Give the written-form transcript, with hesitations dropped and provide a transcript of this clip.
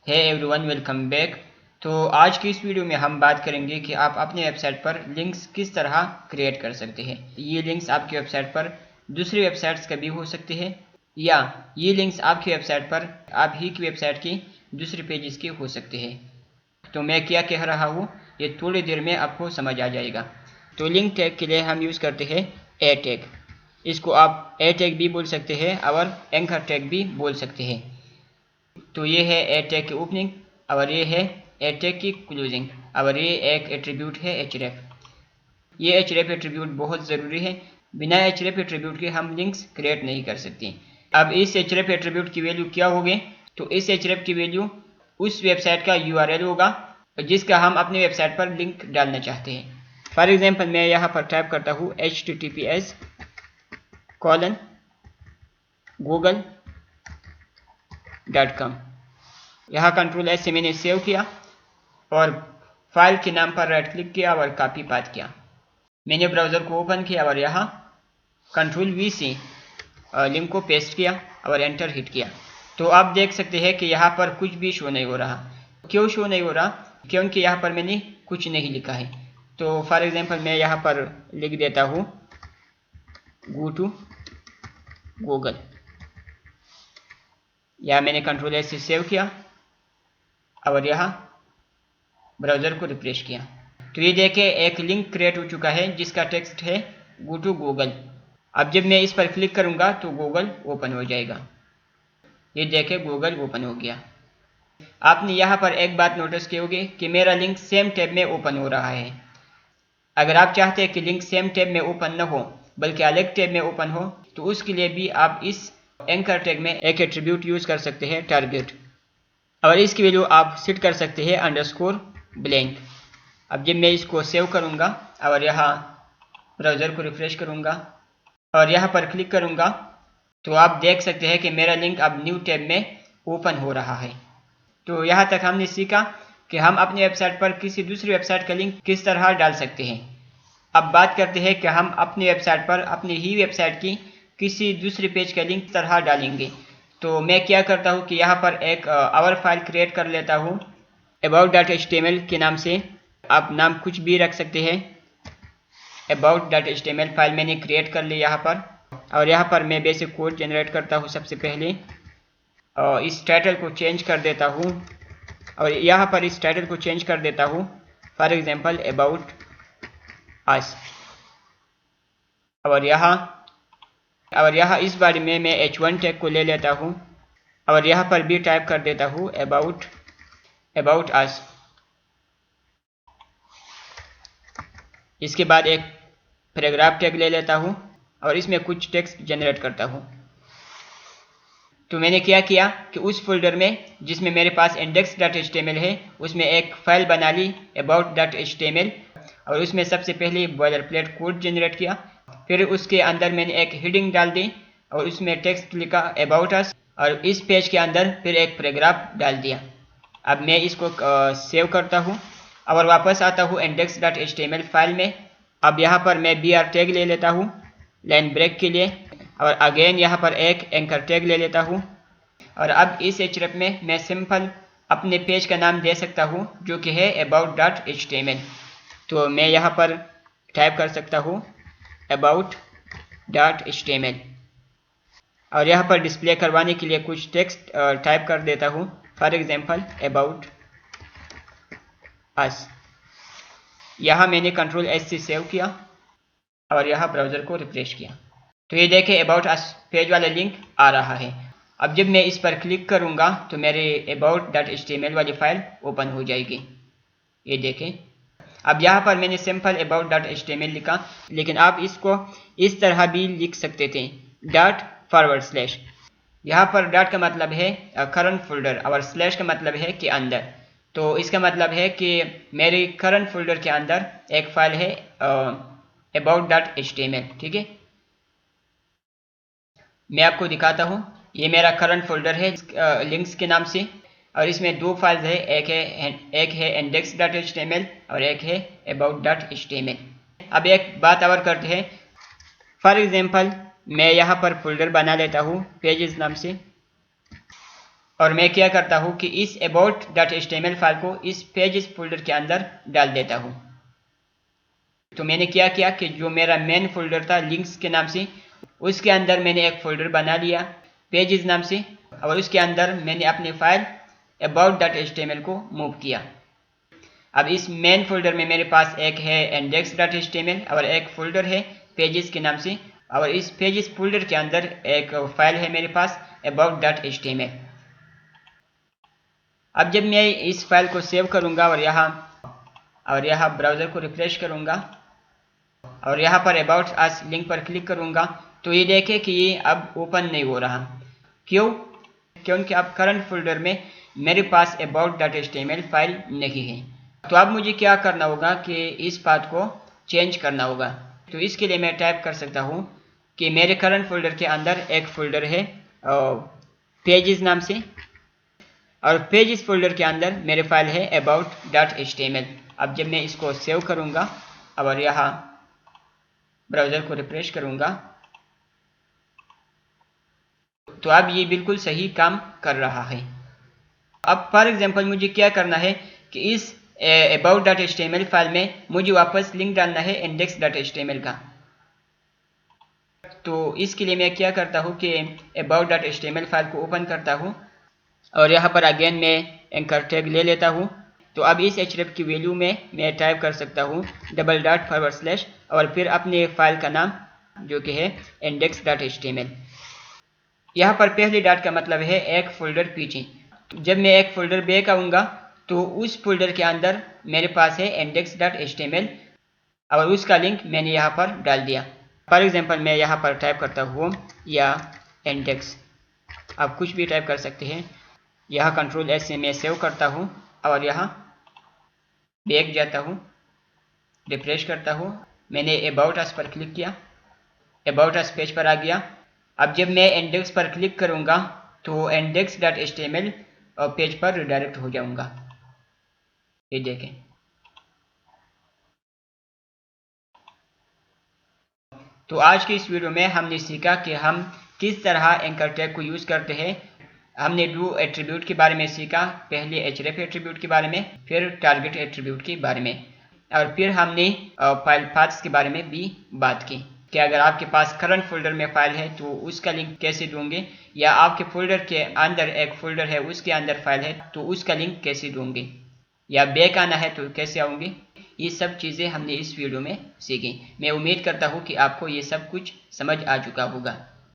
Hey everyone, welcome back. तो आज की इस वीडियो में हम बात करेंगे कि आप अपने वेबसाइट पर लिंक्स किस तरह क्रिएट कर सकते हैं। ये लिंक्स आपकी वेबसाइट पर दूसरी वेबसाइट्स का भी हो सकते हैं, या ये लिंक्स आपकी वेबसाइट पर आप ही की वेबसाइट की दूसरे पेजेस के हो सकते हैं। तो मैं क्या कह रहा हूँ ये थोड़ी देर में आपको समझ आ जाएगा। तो लिंक टैग के लिए हम यूज़ करते हैं ए टैग। इसको आप ए टैग भी बोल सकते हैं और एंकर टैग भी बोल सकते हैं। तो ये है ए टैग की ओपनिंग और ये है ए टैग की क्लोजिंग और ये एक एट्रीब्यूट है href। ये href एट्रीब्यूट बहुत ज़रूरी है। बिना href एट्रीब्यूट के हम लिंक्स क्रिएट नहीं कर सकते। अब इस href एट्रीब्यूट की वैल्यू क्या होगी? तो इस href की वैल्यू उस वेबसाइट का URL होगा जिसका हम अपनी वेबसाइट पर लिंक डालना चाहते हैं। फॉर एग्जाम्पल मैं यहाँ पर टाइप करता हूँ https://google.com। यहाँ Ctrl+S से मैंने सेव किया और फाइल के नाम पर राइट क्लिक किया और कॉपी पाथ किया। मैंने ब्राउज़र को ओपन किया और यहाँ Ctrl+V से लिंक को पेस्ट किया और एंटर हिट किया। तो आप देख सकते हैं कि यहाँ पर कुछ भी शो नहीं हो रहा। क्यों शो नहीं हो रहा? क्योंकि यहाँ पर मैंने कुछ नहीं लिखा है। तो फॉर एग्जांपल मैं यहाँ पर लिख देता हूँ गो टू गूगल। या मैंने Ctrl+S से सेव किया और यहाँ ब्राउज़र को रिफ्रेश किया। तो ये देखें एक लिंक क्रिएट हो चुका है जिसका टेक्स्ट है गो टू गूगल। अब जब मैं इस पर क्लिक करूँगा तो गूगल ओपन हो जाएगा। ये देखें गूगल ओपन हो गया। आपने यहाँ पर एक बात नोटिस की होगी कि मेरा लिंक सेम टैब में ओपन हो रहा है। अगर आप चाहते हैं कि लिंक सेम टैब में ओपन न हो बल्कि अलग टैब में ओपन हो तो उसके लिए भी आप इस एंकर टैग में एक एट्रीब्यूट यूज़ कर सकते हैं टारगेट, और इसकी वैल्यू आप सेट कर सकते हैं _blank। अब जब मैं इसको सेव करूँगा और यहाँ ब्राउज़र को रिफ्रेश करूँगा और यहाँ पर क्लिक करूँगा तो आप देख सकते हैं कि मेरा लिंक अब न्यू टैब में ओपन हो रहा है। तो यहाँ तक हमने सीखा कि हम अपनी वेबसाइट पर किसी दूसरी वेबसाइट का लिंक किस तरह डाल सकते हैं। अब बात करते हैं कि हम अपनी वेबसाइट पर अपनी ही वेबसाइट की किसी दूसरे पेज का लिंक तरह डालेंगे। तो मैं क्या करता हूँ कि यहाँ पर एक और फाइल क्रिएट कर लेता हूँ about.html के नाम से। आप नाम कुछ भी रख सकते हैं। about.html फाइल मैंने क्रिएट कर ली यहाँ पर, और यहाँ पर मैं बेसिक कोड जनरेट करता हूँ। सबसे पहले इस टाइटल को चेंज कर देता हूँ और यहाँ पर इस टाइटल को चेंज कर देता हूँ फॉर एग्जांपल अबाउट अस। और यहाँ इस बारे में मैं h1 टैग को ले लेता हूँ और यहाँ पर भी टाइप कर देता हूँ अबाउट अस। इसके बाद एक पैराग्राफ टैग ले लेता हूँ और इसमें कुछ टेक्स्ट जनरेट करता हूँ। तो मैंने क्या किया कि उस फोल्डर में जिसमें मेरे पास index.html है उसमें एक फाइल बना ली about.html और उसमें सबसे पहले बॉयलरप्लेट कोड जनरेट किया। फिर उसके अंदर मैंने एक हेडिंग डाल दी और उसमें टेक्स्ट लिखा अबाउट अस, और इस पेज के अंदर फिर एक पैराग्राफ डाल दिया। अब मैं इसको सेव करता हूँ और वापस आता हूँ index.html फाइल में। अब यहाँ पर मैं br टैग ले लेता हूँ लाइन ब्रेक के लिए, और अगेन यहाँ पर एक एंकर टैग ले लेता हूँ। और अब इस href में मैं सिंपल अपने पेज का नाम दे सकता हूँ जो कि है about.html। तो मैं यहाँ पर टाइप कर सकता हूँ about.html और यहाँ पर डिस्प्ले करवाने के लिए कुछ टेक्स्ट टाइप कर देता हूँ फॉर एग्जांपल अबाउट अस। यहाँ मैंने Ctrl+S से सेव किया और यहाँ ब्राउज़र को रिफ्रेश किया। तो ये देखें अबाउट अस पेज वाला लिंक आ रहा है। अब जब मैं इस पर क्लिक करूँगा तो मेरे about.html वाली फाइल ओपन हो जाएगी। ये देखें। अब यहाँ पर मैंने सिंपल about.html लिखा, लेकिन आप इसको इस तरह भी लिख सकते थे ./। यहाँ पर डॉट का मतलब है करंट फोल्डर और स्लैश का मतलब है कि अंदर। तो इसका मतलब है कि मेरे करंट फोल्डर के अंदर एक फाइल है about.html। ठीक है, मैं आपको दिखाता हूँ। ये मेरा करंट फोल्डर है लिंक्स के नाम से, और इसमें दो फाइल्स है, एक है index.html और एक है about.html। अब एक बात और करते हैं। फॉर एग्जांपल मैं यहाँ पर फोल्डर बना लेता हूँ पेजेस नाम से, और मैं क्या करता हूँ कि इस about.html फाइल को इस पेजेस फोल्डर के अंदर डाल देता हूँ। तो मैंने क्या किया कि जो मेरा मेन फोल्डर था लिंक्स के नाम से, उसके अंदर मैंने एक फोल्डर बना लिया पेजेस नाम से, और उसके अंदर मैंने अपनी फाइल about.html को मूव किया। अब इस मेन फोल्डर में मेरे पास एक है index.html और एक फोल्डर है पेजेस के नाम से, और इस पेजेस फोल्डर के अंदर एक फाइल है मेरे पास about.html। अब जब मैं इस फाइल को सेव करूंगा और यहाँ ब्राउज़र को रिफ्रेश करूंगा और यहाँ पर अबाउट अस लिंक पर क्लिक करूंगा, तो ये देखें कि ये अब ओपन नहीं हो रहा। क्यों? क्योंकि अब करंट फोल्डर में मेरे पास about.html फाइल नहीं है। तो अब मुझे क्या करना होगा कि इस बात को चेंज करना होगा। तो इसके लिए मैं टाइप कर सकता हूँ कि मेरे करंट फोल्डर के अंदर एक फोल्डर है पेजेस नाम से, और पेजेस फोल्डर के अंदर मेरे फाइल है about.html। अब जब मैं इसको सेव करूंगा और यहाँ ब्राउज़र को रिफ्रेश करूंगा, तो अब ये बिल्कुल सही काम कर रहा है। अब फॉर एग्जांपल मुझे क्या करना है कि इस about.html फाइल में मुझे वापस लिंक डालना है index.html का। तो इसके लिए मैं क्या करता हूँ कि about.html फाइल को ओपन करता हूँ और यहाँ पर अगेन मैं एंकर टैग ले लेता हूँ। तो अब इस href की वैल्यू में मैं टाइप कर सकता हूँ $/ और फिर अपने फाइल का नाम जो कि है index.html। यहाँ पर पहले डॉट का मतलब है एक फोल्डर पीछे। जब मैं एक फोल्डर बैक आऊँगा तो उस फोल्डर के अंदर मेरे पास है index.html और उसका लिंक मैंने यहाँ पर डाल दिया। फॉर एग्जांपल मैं यहाँ पर टाइप करता हूँ या इंडेक्स, आप कुछ भी टाइप कर सकते हैं। यहाँ Ctrl+S से मैं सेव करता हूँ और यहाँ बैक जाता हूँ, रिफ्रेश करता हूँ। मैंने अबाउट अस पर क्लिक किया, अबाउट अस पेज पर आ गया। अब जब मैं इंडेक्स पर क्लिक करूँगा तो index.html पेज पर रिडायरेक्ट हो जाऊँगा। ये देखें। तो आज की इस वीडियो में हमने सीखा कि हम किस तरह एंकर टैग को यूज़ करते हैं। हमने डू एट्रीब्यूट के बारे में सीखा, पहले href एट्रीब्यूट के बारे में, फिर टारगेट एट्रीब्यूट के बारे में, और फिर हमने फाइल पाथ्स के बारे में भी बात की कि अगर आपके पास करंट फोल्डर में फाइल है तो उसका लिंक कैसे दूंगे, या आपके फोल्डर के अंदर एक फोल्डर है उसके अंदर फाइल है तो उसका लिंक कैसे दूंगे, या बैक आना है तो कैसे आऊँगे। ये सब चीज़ें हमने इस वीडियो में सीखी। मैं उम्मीद करता हूँ कि आपको ये सब कुछ समझ आ चुका होगा।